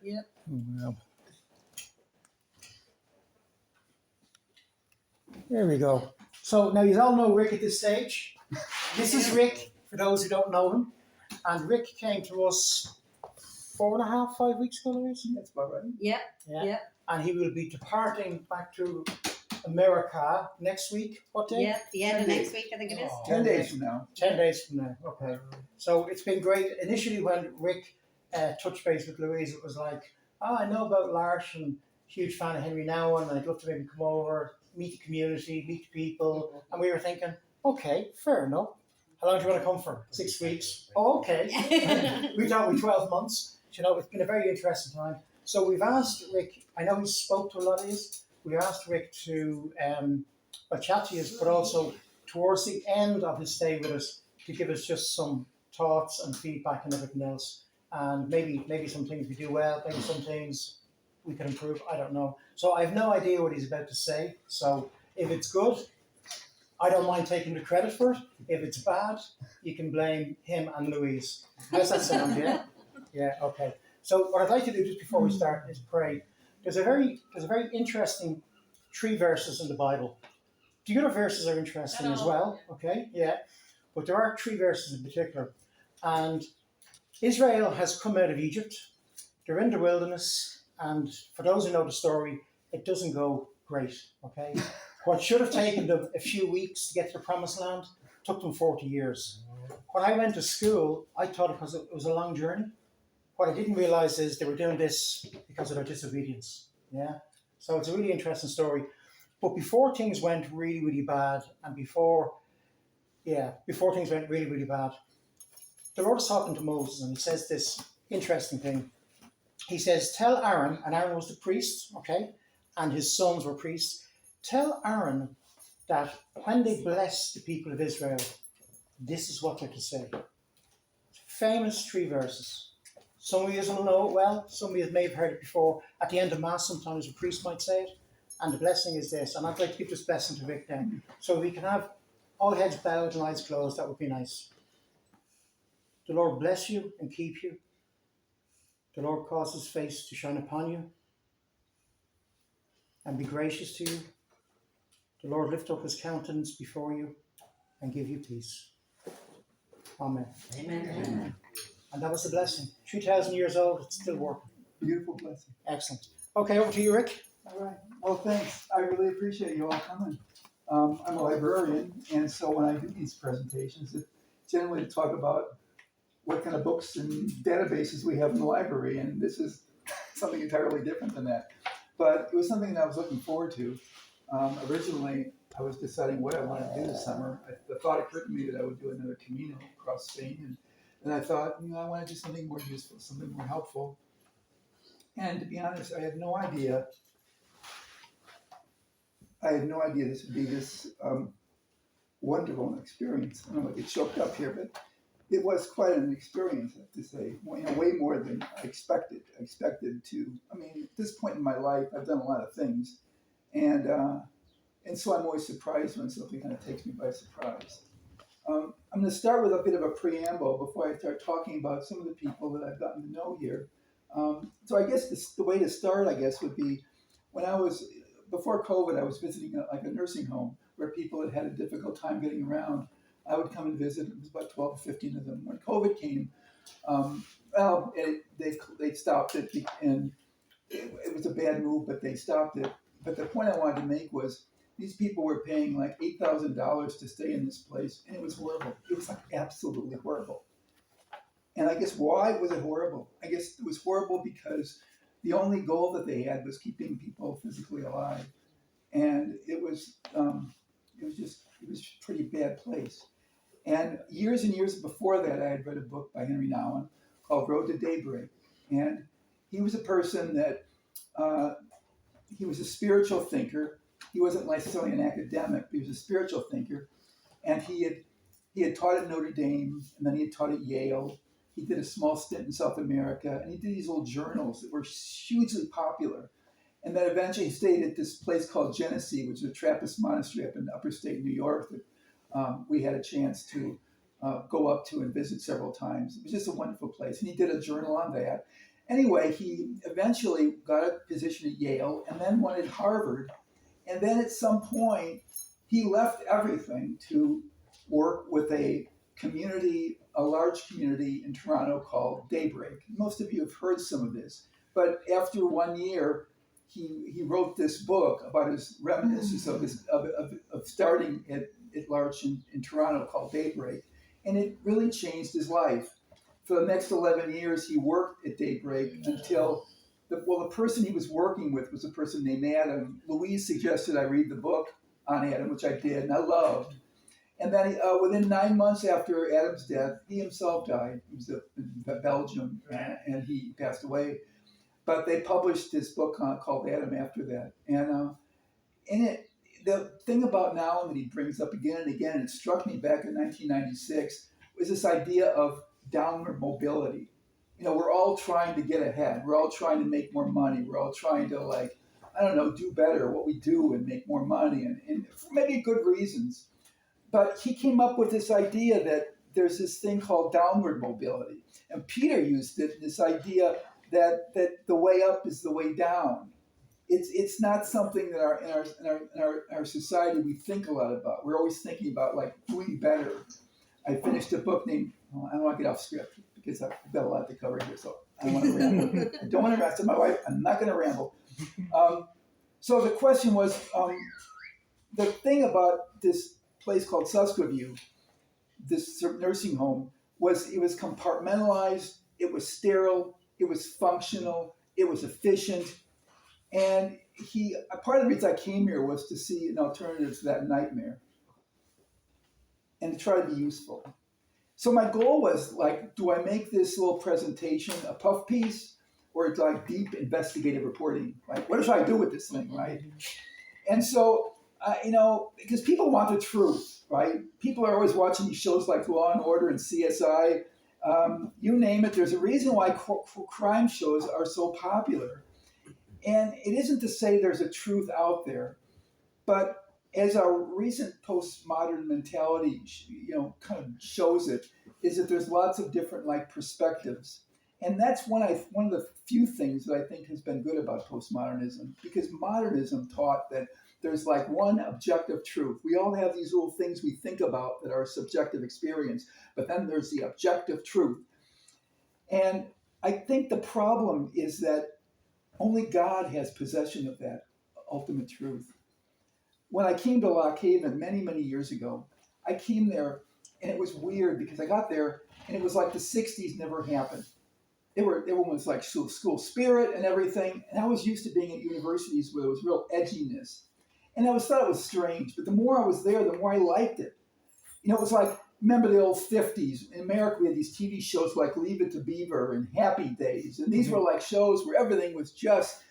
Yeah. Well, there we go. So now you all know Rick at this stage. This is Rick, for those who don't know him. And Rick came to us 4.5, 5 weeks ago, Louise? That's about right. Yeah. Yeah. Yeah. And he will be departing back to America next week. What day? Yeah. The end of next week, I think it is. 10 days from now. 10 days from now. Okay. So it's been great. Initially, when Rick touched base with Louise, it was like, oh, I know about L'Arche and huge fan of Henry Nouwen, and I'd love to maybe come over, meet the community, meet the people. And we were thinking, okay, fair enough. How long do you want to come for? 6 weeks. Oh, okay. We thought we 12 months. You know, it's been a very interesting time. So we've asked Rick, I know he spoke to a lot of you, we asked Rick to chat to you, but also towards the end of his stay with us, to give us just some thoughts and feedback and everything else. And maybe some things we do well, maybe some things we can improve, I don't know. So I have no idea what he's about to say. So if it's good, I don't mind taking the credit for it. If it's bad, you can blame him and Louise. How's that sound, yeah? Yeah, okay. So what I'd like to do just before we start is pray. There's a very interesting 3 verses in the Bible. The other verses are interesting as well, okay? Yeah. But there are 3 verses in particular. And Israel has come out of Egypt. They're in the wilderness. And for those who know the story, it doesn't go great, okay? What should have taken them a few weeks to get to the promised land took them 40 years. When I went to school, I thought it was a long journey. What I didn't realize is they were doing this because of their disobedience. Yeah. So it's a really interesting story. But before things went really, really bad, and before things went really, really bad, the Lord is talking to Moses, and he says this interesting thing. He says, tell Aaron, and Aaron was the priest, okay, and his sons were priests, tell Aaron that when they bless the people of Israel, this is what they're to say. Famous 3 verses. Some of you will know it well. Some of you may have heard it before. At the end of Mass, sometimes a priest might say it. And the blessing is this. And I'd like to give this blessing to Rick then. So we can have all heads bowed and eyes closed. That would be nice. The Lord bless you and keep you. The Lord cause his face to shine upon you and be gracious to you. The Lord lift up his countenance before you and give you peace. Amen. Amen. Amen. And that was the blessing. 2,000 years old, it's still working. Beautiful blessing. Excellent. Okay, over to you, Rick. All right. Well, thanks. I really appreciate you all coming. I'm a librarian, and so when I do these presentations, it's generally to talk about what kind of books and databases we have in the library, and this is something entirely different than that. But it was something that I was looking forward to. Originally, I was deciding what I wanted to do this summer. The thought occurred to me that I would do another Camino across Spain, and I thought, I want to do something more useful, something more helpful. And to be honest, I had no idea this would be this wonderful experience. I don't want to get choked up here, but it was quite an experience, I have to say. Way more than I expected. I expected to. At this point in my life, I've done a lot of things, and so I'm always surprised when something kind of takes me by surprise. I'm going to start with a bit of a preamble before I start talking about some of the people that I've gotten to know here. So I guess the way to start, would be when before COVID, I was visiting a nursing home where people had a difficult time getting around. I would come and visit. It was about 12 or 15 of them. When COVID came, they stopped it, and it was a bad move, but they stopped it. But the point I wanted to make was these people were paying like $8,000 to stay in this place, and it was horrible. It was like absolutely horrible. And I guess why was it horrible? I guess it was horrible because the only goal that they had was keeping people physically alive, and it was a pretty bad place. And years before that, I had read a book by Henry Nouwen called Road to Daybreak, and he was a person that he was a spiritual thinker. He wasn't necessarily an academic, but he was a spiritual thinker, and he had taught at Notre Dame, and then he had taught at Yale. He did a small stint in South America, and he did these little journals that were hugely popular. And then eventually he stayed at this place called Genesee, which is a Trappist monastery up in upper state New York that we had a chance to go up to and visit several times. It was just a wonderful place. And he did a journal on that. Anyway, he eventually got a position at Yale and then went at Harvard. And then at some point, he left everything to work with a large community in Toronto called Daybreak. Most of you have heard some of this. But after 1 year, he wrote this book about his reminiscences of starting at L'Arche in Toronto called Daybreak. And it really changed his life. For the next 11 years, he worked at Daybreak until, the person he was working with was a person named Adam. Louise suggested I read the book on Adam, which I did, and I loved. And then within 9 months after Adam's death, he himself died. He was in Belgium, and he passed away. But they published this book called Adam after that. And in it, the thing about now that he brings up again and again, and it struck me back in 1996, was this idea of downward mobility. We're all trying to get ahead. We're all trying to make more money. We're all trying to, do better at what we do and make more money, and for maybe good reasons. But he came up with this idea that there's this thing called downward mobility. And Peter used it, this idea that the way up is the way down. It's not something that in our society we think a lot about. We're always thinking about doing better. I finished a book named, I don't want to get off script because I've got a lot to cover here, so I don't want to ramble. I don't want to arrest my wife. I'm not going to ramble. So the question was, the thing about this place called Susqueview, this nursing home, was it was compartmentalized, it was sterile, it was functional, it was efficient. And part of the reason I came here was to see an alternative to that nightmare and to try to be useful. So my goal was do I make this little presentation a puff piece or deep investigative reporting? What should I do with this thing, right? And so, because people want the truth, right? People are always watching these shows like Law and Order and CSI. You name it, there's a reason why crime shows are so popular. And it isn't to say there's a truth out there, but as our recent postmodern mentality, kind of shows it, is that there's lots of different perspectives. And that's one of the few things that I think has been good about postmodernism, because modernism taught that there's one objective truth. We all have these little things we think about that are subjective experience, but then there's the objective truth. And I think the problem is that only God has possession of that ultimate truth. When I came to Lock Haven many, many years ago, I came there and it was weird because I got there and it was like the 60s never happened. Everyone was school spirit and everything. And I was used to being at universities where there was real edginess. And I thought it was strange, but the more I was there, the more I liked it. It was remember the old 50s. In America, we had these TV shows like Leave It to Beaver and Happy Days. And these were shows where everything was just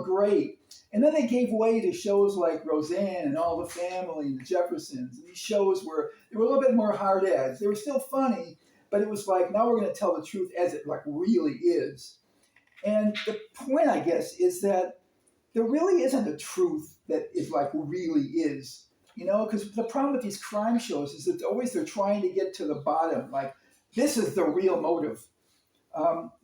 great. And then they gave way to shows like Roseanne and All the Family and the Jeffersons. And these shows were a little bit more hard edged. They were still funny, but it was now we're going to tell the truth as it really is. And the point, I guess, is that there really isn't a truth that is really is. Because the problem with these crime shows is that they're trying to get to the bottom. This is the real motive.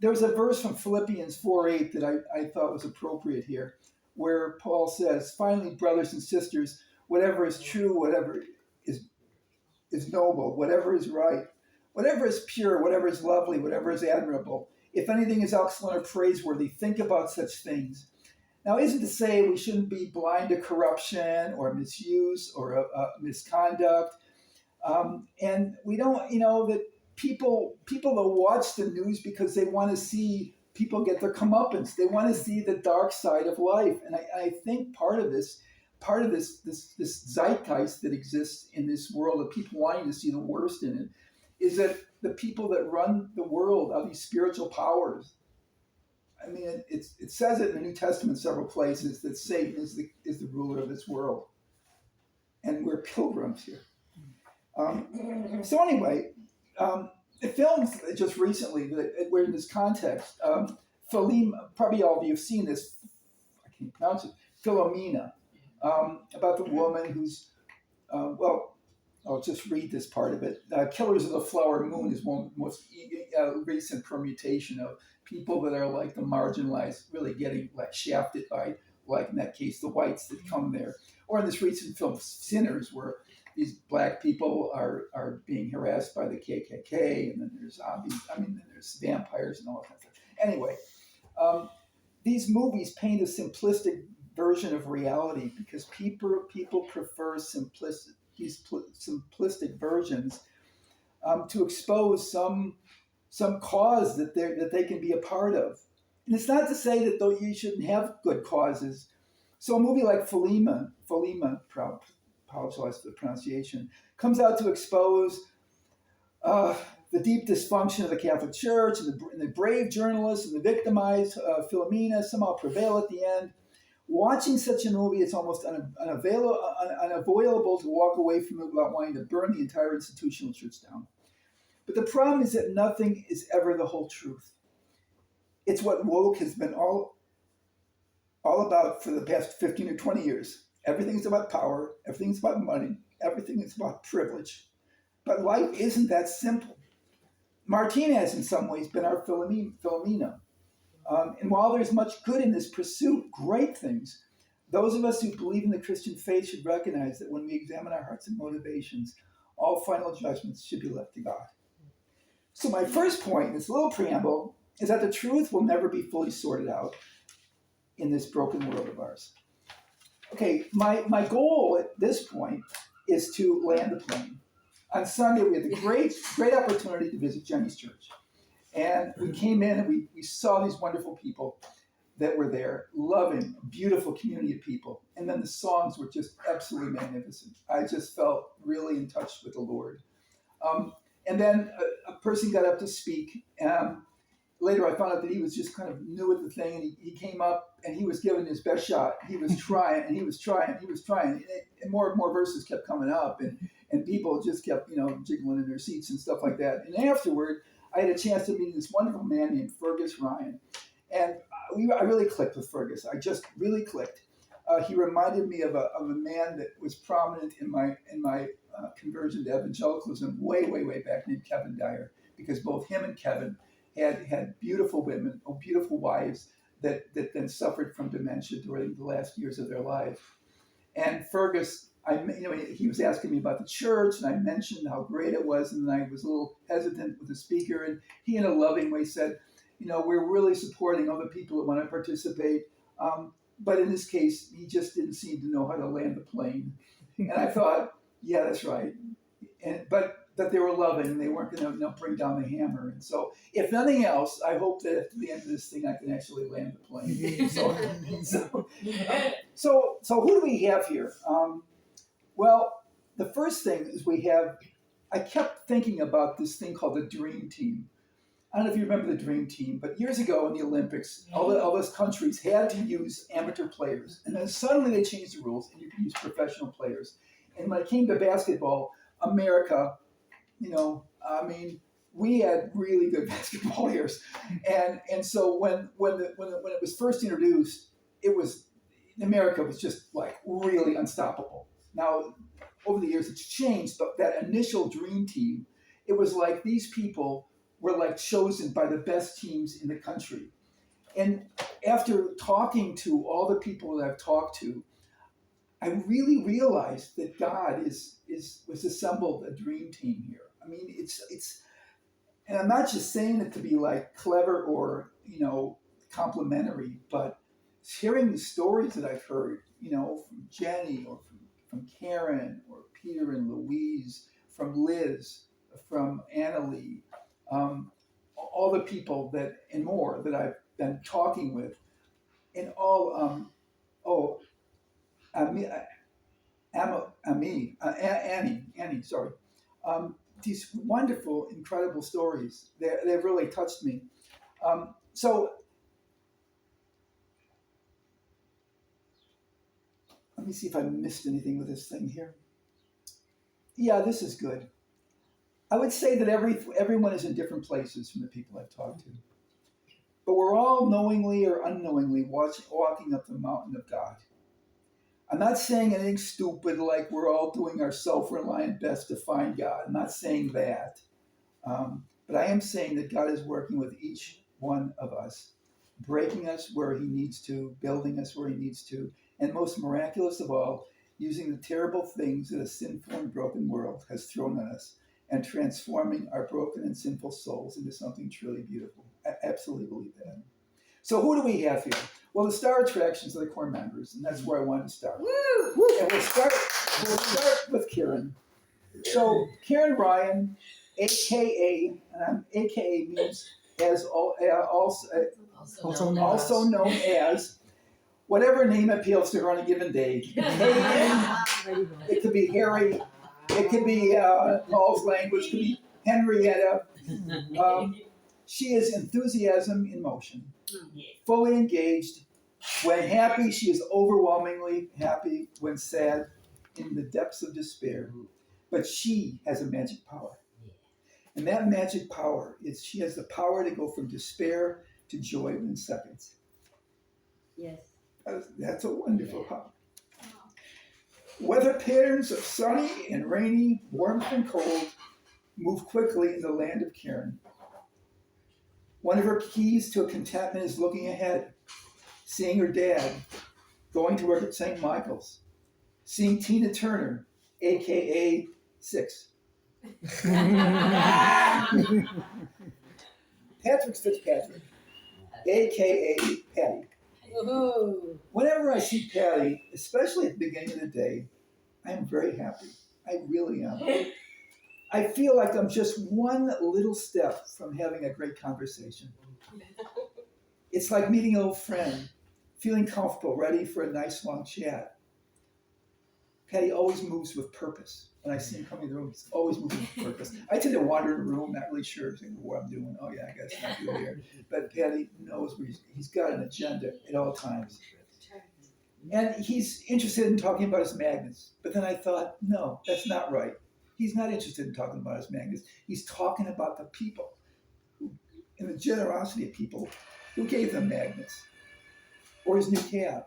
There's a verse from Philippians 4:8 that I thought was appropriate here, where Paul says, finally, brothers and sisters, whatever is true, whatever is noble, whatever is right, whatever is pure, whatever is lovely, whatever is admirable, if anything is excellent or praiseworthy, think about such things. Now, isn't to say we shouldn't be blind to corruption or misuse or misconduct. And we don't, that people will watch the news because they want to see people get their comeuppance. They want to see the dark side of life. And I think part of this zeitgeist that exists in this world of people wanting to see the worst in it is that the people that run the world are these spiritual powers. I mean, it says it in the New Testament several places that Satan is the ruler of this world. And we're pilgrims here. So anyway, the films just recently that were in this context, probably all of you have seen this, I can't pronounce it, Philomena, about the woman who's, I'll just read this part of it. Killers of the Flower Moon is one most recent permutation of people that are like the marginalized, really getting like shafted by, like in that case, the whites that come there. Or in this recent film, Sinners, where these black people are being harassed by the KKK, and then there's zombies. Then there's vampires and all that kind of stuff. Anyway, these movies paint a simplistic version of reality because people prefer these simplistic versions to expose some cause that they can be a part of. And it's not to say that though you shouldn't have good causes. So a movie like Philema, apologize for the pronunciation, comes out to expose the deep dysfunction of the Catholic Church, and the brave journalists and the victimized Philomena somehow prevail at the end. Watching such a movie, it's almost unavoidable to walk away from it without wanting to burn the entire institutional church down. But the problem is that nothing is ever the whole truth. It's what woke has been all about for the past 15 or 20 years. Everything's about power. Everything's about money. Everything is about privilege. But life isn't that simple. Martina has in some ways been our Philomena. And while there's much good in this pursuit, great things, those of us who believe in the Christian faith should recognize that when we examine our hearts and motivations, all final judgments should be left to God. So my first point, this little preamble, is that the truth will never be fully sorted out in this broken world of ours. Okay, my goal at this point is to land the plane. On Sunday, we had the great opportunity to visit Jenny's church. And we came in and we saw these wonderful people that were there, loving, beautiful community of people. And then the songs were just absolutely magnificent. I just felt really in touch with the Lord. And then a person got up to speak. Later, I found out that he was just kind of new at the thing, and he came up and he was giving his best shot. He was trying, and he was trying. And more and more verses kept coming up, and people just kept, jiggling in their seats and stuff like that. And afterward, I had a chance to meet this wonderful man named Fergus Ryan. And I really clicked with Fergus. I just really clicked. He reminded me of a man that was prominent in my conversion to evangelicalism way back, named Kevin Dyer, because both him and Kevin had beautiful women, or beautiful wives that then suffered from dementia during the last years of their life. And Fergus, he was asking me about the church, and I mentioned how great it was, and I was a little hesitant with the speaker, and he, in a loving way, said, we're really supporting other people that want to participate, but in this case, he just didn't seem to know how to land the plane. And I thought, yeah, that's right. But they were loving, and they weren't going to bring down the hammer. And so, if nothing else, I hope that at the end of this thing, I can actually land the plane. So who do we have here? Well, the first thing is I kept thinking about this thing called the Dream Team. I don't know if you remember the Dream Team, but years ago in the Olympics, all those countries had to use amateur players. And then suddenly they changed the rules, and you can use professional players. And when it came to basketball, America, we had really good basketball players. And so when it was first introduced, America was just like really unstoppable. Now, over the years, it's changed, but that initial Dream Team, it was like these people were like chosen by the best teams in the country. And after talking to all the people that I've talked to, I really realized that God was assembled a dream team here. It's, and I'm not just saying it to be like clever or, complimentary, but hearing the stories that I've heard, from Jenny or from Karen or Peter and Louise, from Liz, from Annalie, all the people and more that I've been talking with, and all, Annie, sorry. These wonderful, incredible stories. They've really touched me. So let me see if I missed anything with this thing here. Yeah, this is good. I would say that everyone is in different places from the people I've talked to. But we're all knowingly or unknowingly walking up the mountain of God. I'm not saying anything stupid like we're all doing our self-reliant best to find God. I'm not saying that. But I am saying that God is working with each one of us, breaking us where he needs to, building us where he needs to, and most miraculous of all, using the terrible things that a sinful and broken world has thrown at us and transforming our broken and sinful souls into something truly beautiful. I absolutely believe that. So who do we have here? Well, the star attractions are the core members, and that's where I wanted to start. Woo! And we'll start with Karen. So Karen Ryan, AKA, and AKA means as also known as whatever name appeals to her on a given day. It could be Harry, it could be Paul's language, it could be Henrietta. She is enthusiasm in motion, fully engaged. When happy, she is overwhelmingly happy. When sad, in the depths of despair. But she has a magic power. And that magic power is she has the power to go from despair to joy in seconds. Yes. That's a wonderful power. Weather patterns of sunny and rainy, warmth and cold move quickly in the land of Karen. One of her keys to contentment is looking ahead, seeing her dad, going to work at St. Michael's, seeing Tina Turner, AKA 6. Patrick Fitzpatrick, AKA Patty. Woohoo! Whenever I see Patty, especially at the beginning of the day, I am very happy. I really am. I feel like I'm just one little step from having a great conversation. It's like meeting an old friend, feeling comfortable, ready for a nice long chat. Patty always moves with purpose. When I see him coming in the room, he's always moving with purpose. I tend to wander in the room, not really sure what I'm doing. Oh yeah, I got something to do here. But Patty knows where he's got an agenda at all times. And he's interested in talking about his magnets. But then I thought, no, that's not right. He's not interested in talking about his magnets. He's talking about the people and the generosity of people who gave them magnets. Or his new cab.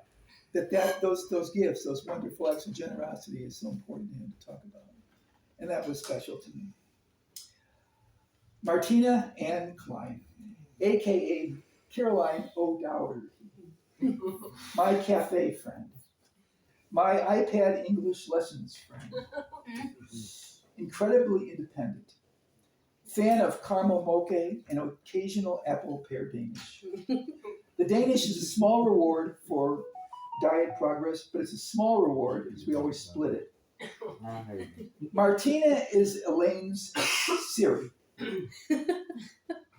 Those gifts, those wonderful acts of generosity is so important to him to talk about. And that was special to me. Martina Ann Klein, AKA Caroline O'Dowd, my cafe friend, my iPad English lessons friend, incredibly independent, fan of caramel mocha and occasional apple pear Danish. The Danish is a small reward for diet progress, but it's a small reward because we always split it. Martina is Elaine's Siri.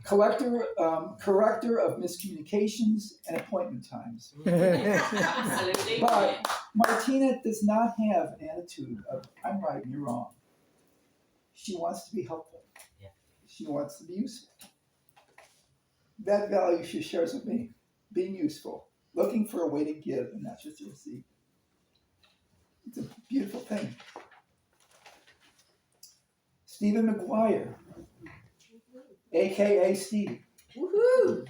Corrector of miscommunications and appointment times. Absolutely. But Martina does not have an attitude of I'm right and you're wrong. She wants to be helpful. Yeah. She wants to be useful. That value she shares with me, being useful, looking for a way to give and not just to receive. It's a beautiful thing. Stephen McGuire, AKA Stevie. Woohoo!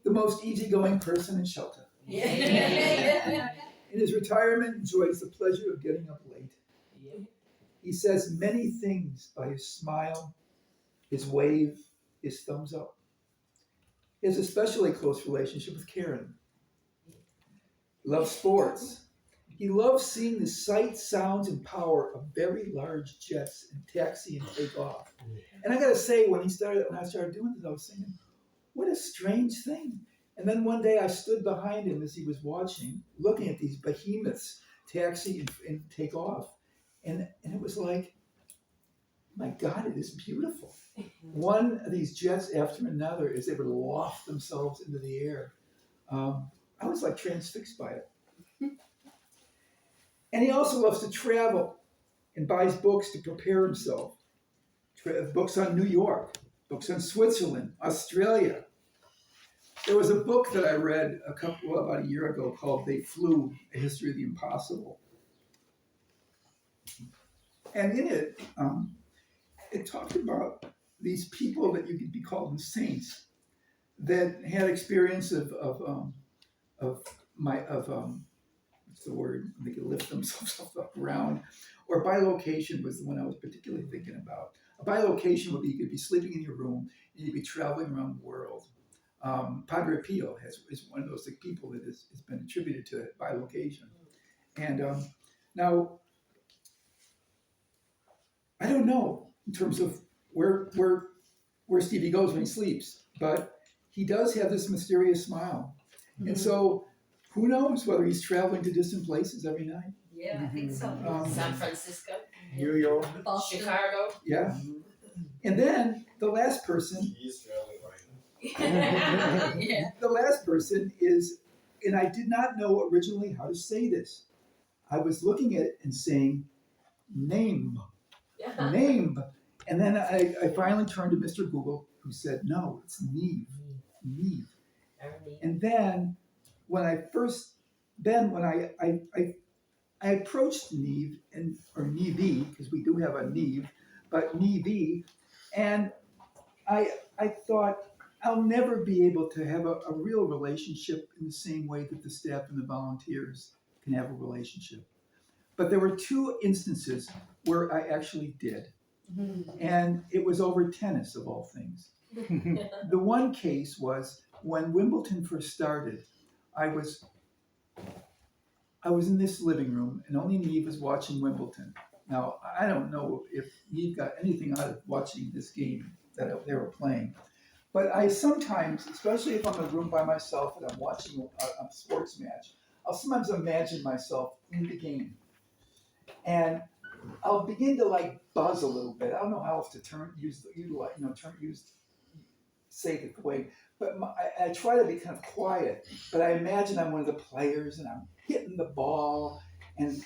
The most easygoing person in shelter. Yeah. In his retirement, enjoys the pleasure of getting up late. He says many things by his smile, his wave, his thumbs up. He has a especially close relationship with Karen. He loves sports. He loves seeing the sights, sounds, and power of very large jets and taxi and take off. And I gotta say, when I started doing this, I was thinking, what a strange thing. And then one day I stood behind him as he was watching, looking at these behemoths taxi and take off. And it was like, my God, it is beautiful. One of these jets after another is able to loft themselves into the air. I was like transfixed by it. And he also loves to travel and buys books to prepare himself. Books on New York, books on Switzerland, Australia. There was a book that I read about a year ago called They Flew, A History of the Impossible. And in it, it talked about these people that you could be called saints that had experience of what's the word? They could lift themselves up around. Or bilocation was the one I was particularly thinking about. A bilocation would be you could be sleeping in your room and you'd be traveling around the world. Padre Pio is one of those people that has been attributed to it by location. And now, I don't know in terms of where Stevie goes when he sleeps, but he does have this mysterious smile. And so, who knows whether he's traveling to distant places every night? Yeah, I think so. San Francisco, New York. Boston. Chicago. Yeah. And then the last person, He's traveling right Yeah. the last person is, and I did not know originally how to say this. I was looking at it and saying, name. And then I finally turned to Mr. Google, who said, no, it's Neve. Neve. And then when I approached Neve, or Neve, because we do have a Neve, but Neve, and I thought, I'll never be able to have a real relationship in the same way that the staff and the volunteers can have a relationship. But there were two instances where I actually did. And it was over tennis, of all things. The one case was when Wimbledon first started, I was in this living room and only Neve was watching Wimbledon. Now, I don't know if Neve got anything out of watching this game that they were playing. But I sometimes, especially if I'm in a room by myself and I'm watching a sports match, I'll sometimes imagine myself in the game. And I'll begin to buzz a little bit. I don't know how else to say it the way, but I try to be kind of quiet. But I imagine I'm one of the players and I'm hitting the ball, and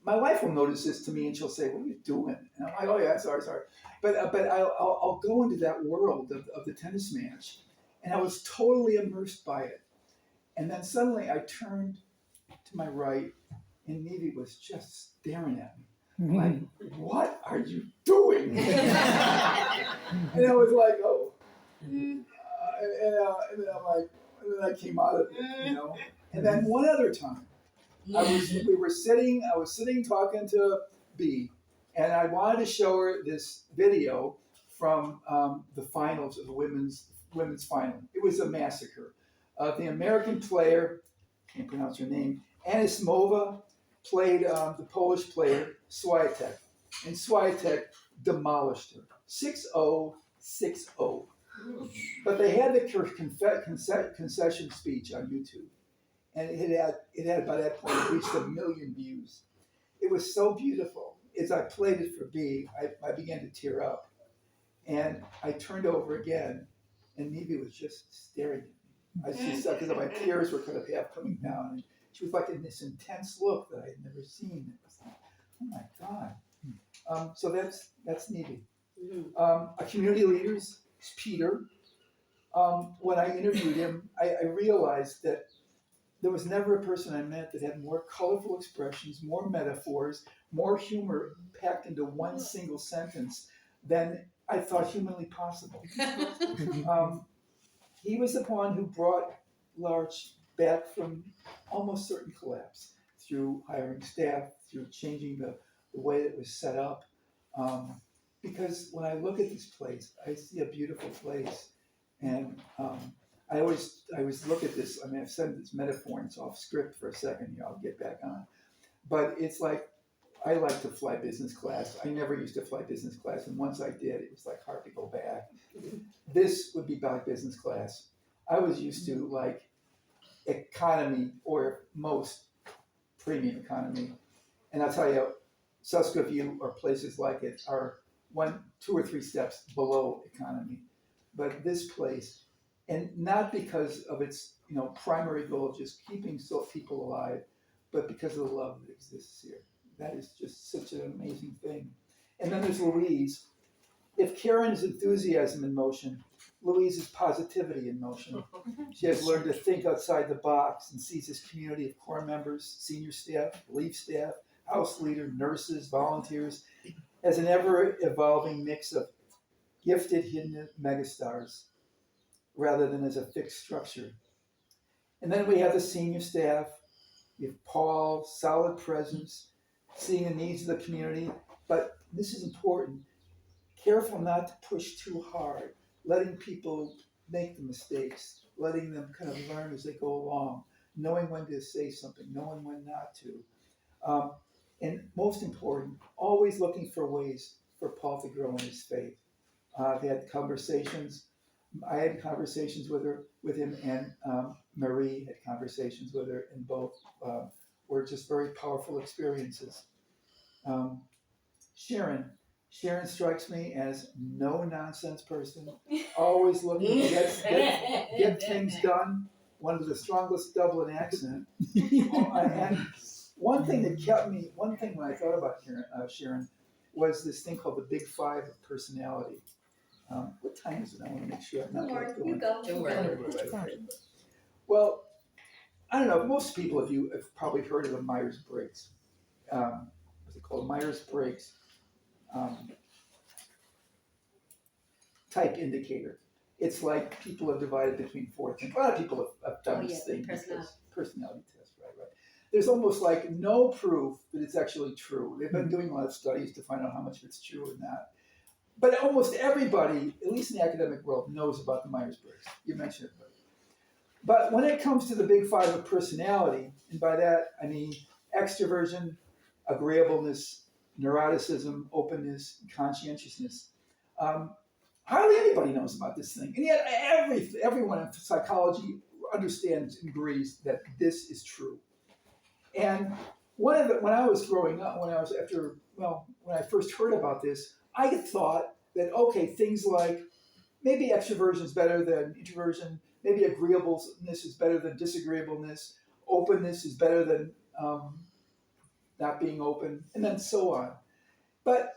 my wife will notice this to me and she'll say, "What are you doing?" And I'm like, "Oh yeah, sorry." But I'll go into that world of the tennis match, and I was totally immersed by it. And then suddenly I turned to my right, and Neve was just staring at me. Like, what are you doing? And I was like, oh. And then I'm like, and then I came out of it, And then one other time, I was sitting talking to B, and I wanted to show her this video from the finals of the women's final. It was a massacre. The American player, can't pronounce her name, Anisimova, played the Polish player Swiatek, and Swiatek demolished her, 6-0, 6-0. But they had the concession speech on YouTube, and it had by that point reached 1 million views. It was so beautiful. As I played it for B, I began to tear up, and I turned over again, and Neve was just staring at me. I just because my tears were kind of half coming down, and she was like in this intense look that I had never seen. It was like, oh my God. So that's Neve. A community leader's Peter. When I interviewed him, I realized that there was never a person I met that had more colorful expressions, more metaphors, more humor packed into one single sentence than I thought humanly possible. He was the one who brought L'Arche back from almost certain collapse through hiring staff, through changing the way it was set up. Because when I look at this place, I see a beautiful place. And I always look at this, I've said this metaphor and it's off script for a second here, I'll get back on. But it's like, I like to fly business class. I never used to fly business class, and once I did, it was hard to go back. This would be about business class. I was used to economy, or most premium economy. And I'll tell you, Susqueville or places like it are 1, 2, or 3 steps below economy. But this place, and not because of its primary goal of just keeping people alive, but because of the love that exists here. That is just such an amazing thing. And then there's Louise. If Karen is enthusiasm in motion, Louise is positivity in motion. She has learned to think outside the box and sees this community of core members, senior staff, relief staff, house leader, nurses, volunteers, as an ever-evolving mix of gifted hidden megastars rather than as a fixed structure. And then we have the senior staff, You have Paul, solid presence, seeing the needs of the community. But this is important. Careful not to push too hard, letting people make the mistakes, letting them kind of learn as they go along, knowing when to say something, knowing when not to. And most important, always looking for ways for Paul to grow in his faith. They had conversations. I had conversations with him, and Marie had conversations with her, and both were just very powerful experiences. Um, Sharon strikes me as no nonsense person, always looking to get things done. One with the strongest Dublin accent. And one thing when I thought about Sharon, was this thing called the Big Five of personality. What time is it? I want to make sure I'm not Don't worry, going. you go. Don't worry. Well, I don't know. Most people of you have probably heard of the Myers-Briggs. What's it called? Myers-Briggs type indicator. It's like people have divided between 4 things. A lot of people have done this thing. Personality test, right. There's almost like no proof that it's actually true. They've been doing a lot of studies to find out how much of it's true or not. But almost everybody, at least in the academic world, knows about the Myers-Briggs. You mentioned it. But when it comes to the Big Five of personality, and by that I mean extroversion, agreeableness, neuroticism, openness, conscientiousness, hardly anybody knows about this thing. And yet everyone in psychology understands and agrees that this is true. And when I was growing up, when I first heard about this, I thought that, okay, things like maybe extroversion is better than introversion, maybe agreeableness is better than disagreeableness, openness is better than not being open, and then so on. But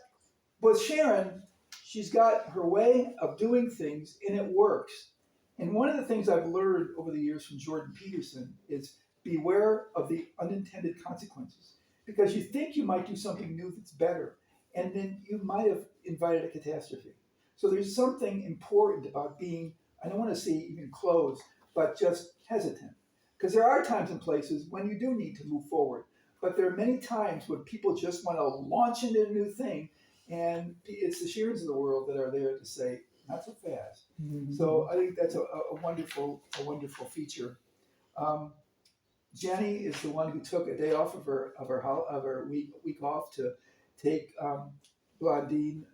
with Sharon, she's got her way of doing things, and it works. And one of the things I've learned over the years from Jordan Peterson is beware of the unintended consequences. Because you think you might do something new that's better, and then you might have invited a catastrophe. So there's something important about being, I don't want to say even closed, but just hesitant. Because there are times and places when you do need to move forward. But there are many times when people just want to launch into a new thing, and it's the Sharons of the world that are there to say, not so fast. Mm-hmm. So I think that's a wonderful feature. Jenny is the one who took a day off of her week off to take Blondine,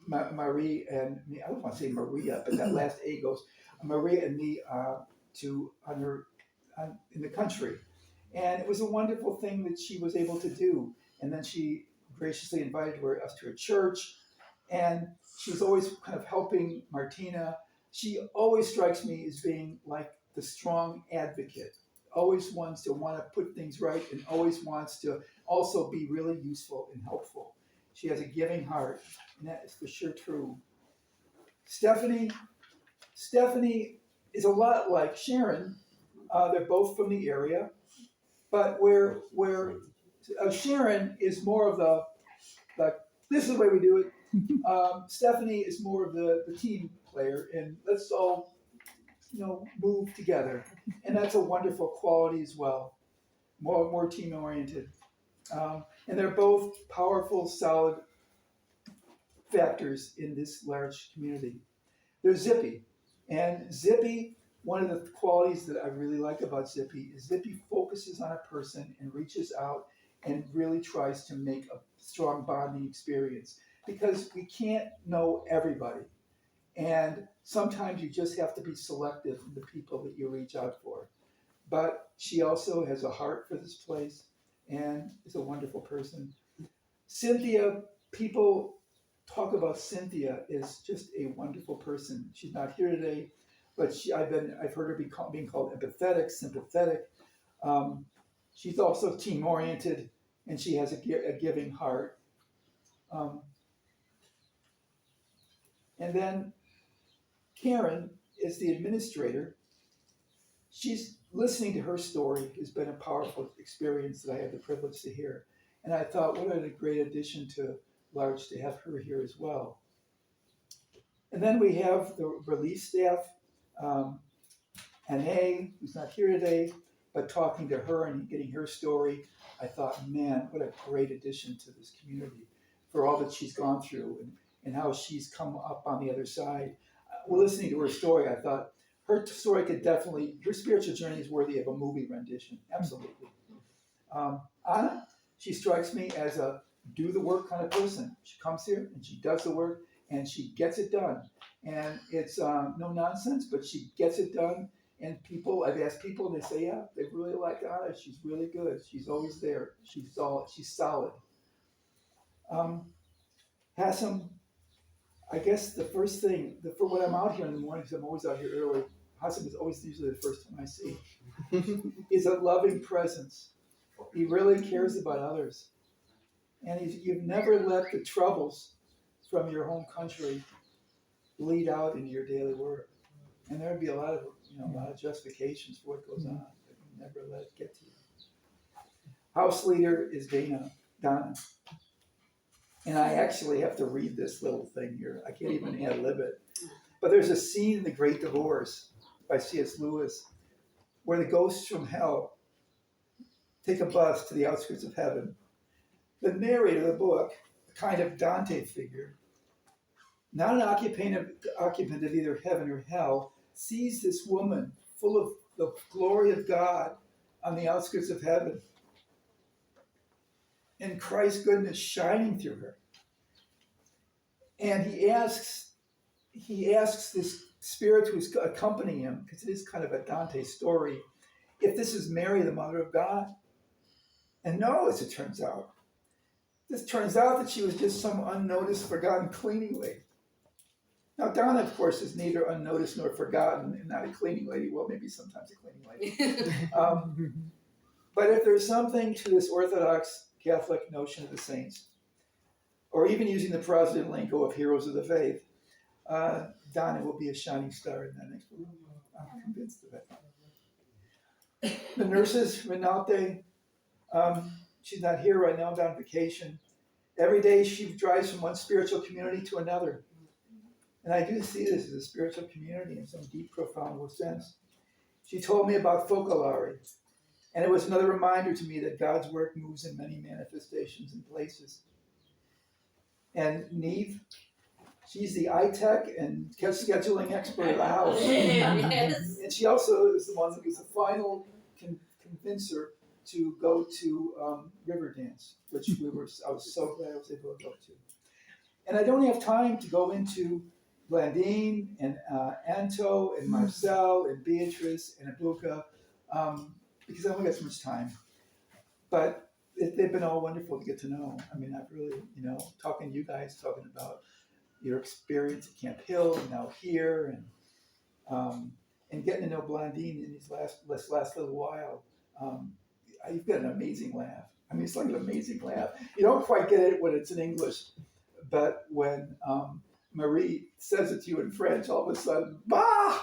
Marie and me. I don't want to say Maria, but that last A goes Maria and me in the country, and it was a wonderful thing that she was able to do. And then she graciously invited us to her church, and she's always kind of helping Martina. She always strikes me as being like the strong advocate, always wants to put things right, and always wants to also be really useful and helpful. She has a giving heart, and that is for sure true. Stephanie is a lot like Sharon. They're both from the area, but where Sharon is more of the this is the way we do it. Stephanie is more of the team player, and let's all move together, and that's a wonderful quality as well. More team oriented, and they're both powerful, solid factors in this large community. There's Zippy, and Zippy. One of the qualities that I really like about Zippy is Zippy focuses on a person and reaches out and really tries to make a strong bonding experience, because we can't know everybody. And sometimes you just have to be selective in the people that you reach out for. But she also has a heart for this place and is a wonderful person. Cynthia, people talk about Cynthia as just a wonderful person. She's not here today, but I've heard her being called empathetic, sympathetic. She's also team oriented, and she has a giving heart. And then Karen is the administrator. She's listening to her story has been a powerful experience that I had the privilege to hear. And I thought, what a great addition to L'Arche to have her here as well. And then we have the relief staff, Anne, who's not here today, But talking to her and getting her story, I thought, man, what a great addition to this community for all that she's gone through and how she's come up on the other side. Well, listening to her story, I thought her story could definitely, her spiritual journey is worthy of a movie rendition. Absolutely. Anna, she strikes me as a do the work kind of person. She comes here and she does the work and she gets it done. And it's no nonsense, but she gets it done. And I've asked people, and they say, yeah, they really like Anna. She's really good. She's always there. She's solid. Hassan, I guess the first thing, for when I'm out here in the morning, because I'm always out here early, Hassan is always usually the first one I see, is a loving presence. He really cares about others. And you've never let the troubles from your home country bleed out into your daily work. And there would be a lot of justifications for what goes on, but you never let it get to you. House leader is Donna. And I actually have to read this little thing here. I can't even ad-lib it. But there's a scene in The Great Divorce by C.S. Lewis where the ghosts from hell take a bus to the outskirts of heaven. The narrator of the book, a kind of Dante figure, not an occupant of either heaven or hell, sees this woman full of the glory of God on the outskirts of heaven, and Christ's goodness shining through her. And he asks this spirit who's accompanying him, because it is kind of a Dante story, if this is Mary, the mother of God. And no, as it turns out. This turns out that she was just some unnoticed, forgotten cleaning lady. Now, Donna, of course, is neither unnoticed nor forgotten, and not a cleaning lady. Well, maybe sometimes a cleaning lady. But if there's something to this Orthodox Catholic notion of the saints, or even using the Protestant lingo of heroes of the faith, Donna will be a shining star in that next book. I'm convinced of it. The nurses, Renate, she's not here right now, on vacation. Every day she drives from one spiritual community to another. And I do see this as a spiritual community in some deep, profound sense. She told me about Focolare, and it was another reminder to me that God's work moves in many manifestations and places. And Neve, she's the iTech and scheduling expert of the house. Yes. And she also is the one that was the final convincer to go to Riverdance, which I was so glad I was able to go to. And I don't have time to go into Blandine and Anto and Marcel and Beatrice and Abuka because I don't got so much time. But they've been all wonderful to get to know. I mean, I've really, talking to you guys, talking about your experience at Camp Hill and now here, and getting to know Blandine in these last little while. You've got an amazing laugh. I mean, it's like an amazing laugh. You don't quite get it when it's in English, but when Marie says it to you in French, all of a sudden, bah!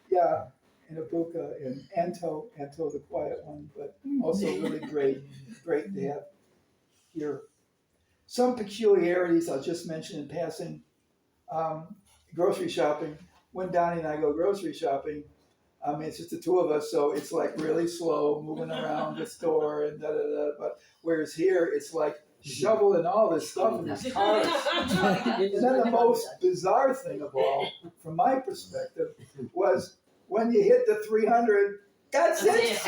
Yeah, and Abuka and Anto the quiet one, but also really great to have here. Some peculiarities I'll just mention in passing. Grocery shopping. When Donnie and I go grocery shopping, it's just the two of us, so it's like really slow, moving around the store and da-da-da. But whereas here, it's like shoveling all this stuff in these cars. And then the most bizarre thing of all, from my perspective, was when you hit the 300, that's it.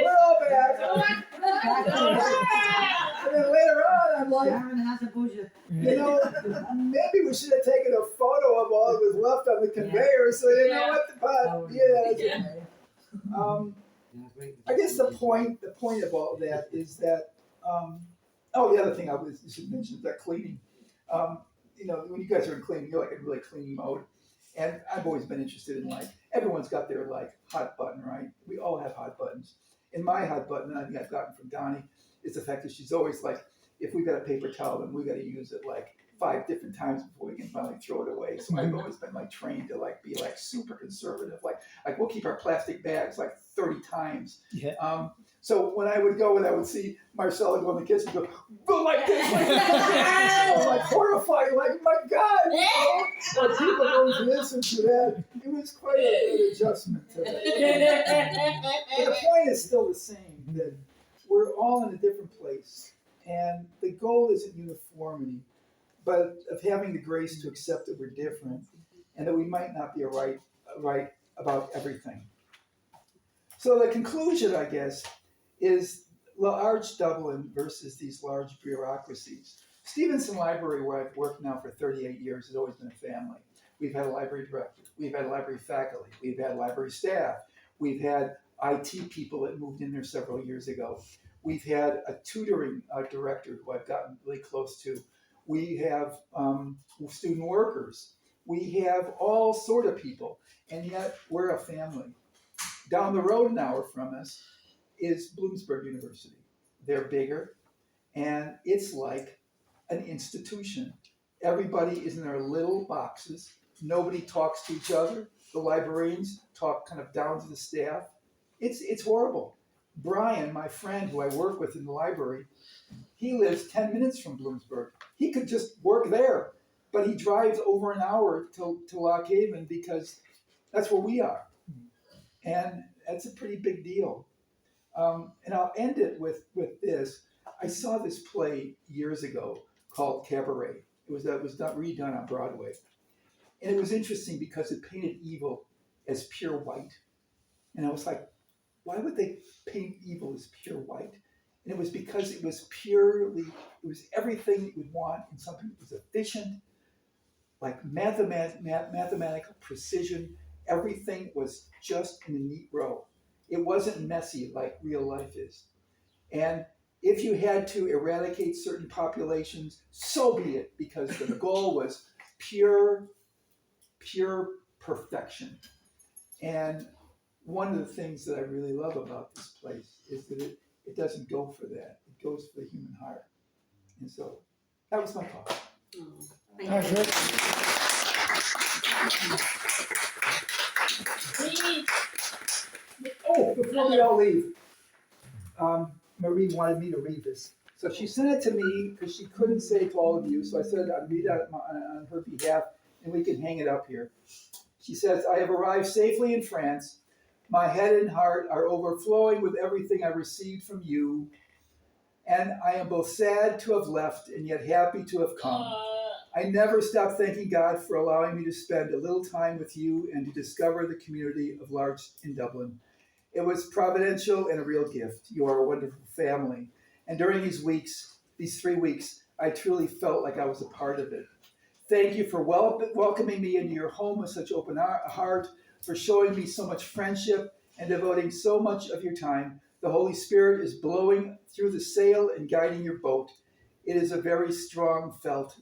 We're all back. And then later on, I'm like, maybe we should have taken a photo of all that was left on the conveyor, so you know what the pot. Yeah, that's I guess the point of all that is that. The other thing I should mention is that cleaning. When you guys are in cleaning, you're like in really cleaning mode. And I've always been interested in everyone's got their hot button, right? We all have hot buttons. And my hot button, and I think I've gotten from Donnie, is the fact that she's always if we've got a paper towel, then we've got to use it 5 different times before we can finally throw it away. So I've always been trained to be super conservative. We'll keep our plastic bags 30 times. Yeah. So when I would go and I would see Marcella go in the kitchen and go like this, I'm horrified, my God, But people don't listen to that. It was quite an adjustment to that. But the point is still the same, that we're all in a different place. And the goal isn't uniformity, but of having the grace to accept that we're different and that we might not be right about everything. So the conclusion, I guess, is L'Arche Dublin versus these large bureaucracies. Stevenson Library, where I've worked now for 38 years, has always been a family. We've had a library director, we've had library faculty, we've had library staff, we've had IT people that moved in there several years ago. We've had a tutoring director who I've gotten really close to. We have student workers. We have all sort of people, and yet we're a family. Down the road an hour from us is Bloomsburg University. They're bigger, and it's like an institution. Everybody is in their little boxes. Nobody talks to each other. The librarians talk kind of down to the staff. It's horrible. Brian, my friend who I work with in the library, he lives 10 minutes from Bloomsburg. He could just work there, but he drives over an hour to Lock Haven because that's where we are. And that's a pretty big deal. And I'll end it with this. I saw this play years ago called Cabaret. It was redone on Broadway. And it was interesting because it painted evil as pure white. And I was like, why would they paint evil as pure white? And it was because it was everything that you would want in something that was efficient, like mathematical precision. Everything was just in a neat row. It wasn't messy like real life is. And if you had to eradicate certain populations, so be it, because the goal was pure perfection. And one of the things that I really love about this place is that it doesn't go for that. It goes for the human heart. And so that was my talk. Oh, before we all leave, Marie wanted me to read this. So she sent it to me because she couldn't say it to all of you. So I said I'd read it on her behalf and we can hang it up here. She says, I have arrived safely in France. My head and heart are overflowing with everything I received from you. And I am both sad to have left and yet happy to have come. I never stop thanking God for allowing me to spend a little time with you and to discover the community of L'Arche in Dublin. It was providential and a real gift. You are a wonderful family. And during these 3 weeks, I truly felt like I was a part of it. Thank you for welcoming me into your home with such open heart, for showing me so much friendship and devoting so much of your time. The Holy Spirit is blowing through the sail and guiding your boat. It is very strongly felt,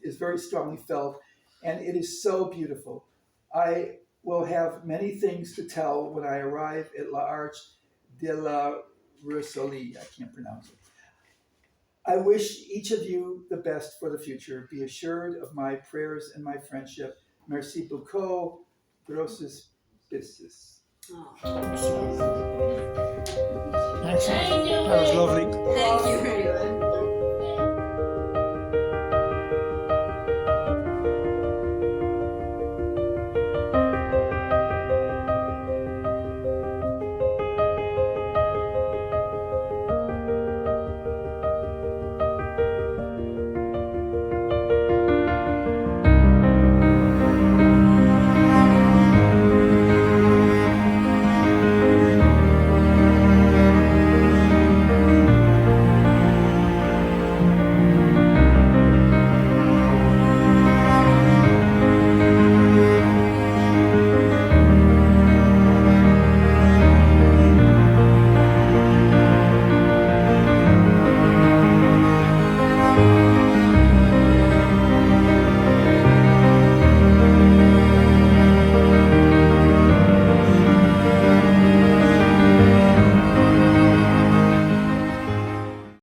and it is so beautiful. I will have many things to tell when I arrive at L'Arche de la Rosalie. I can't pronounce it. I wish each of you the best for the future. Be assured of my prayers and my friendship. Merci beaucoup. Grosses Bisses. Excellent. That was lovely. Thank you very much.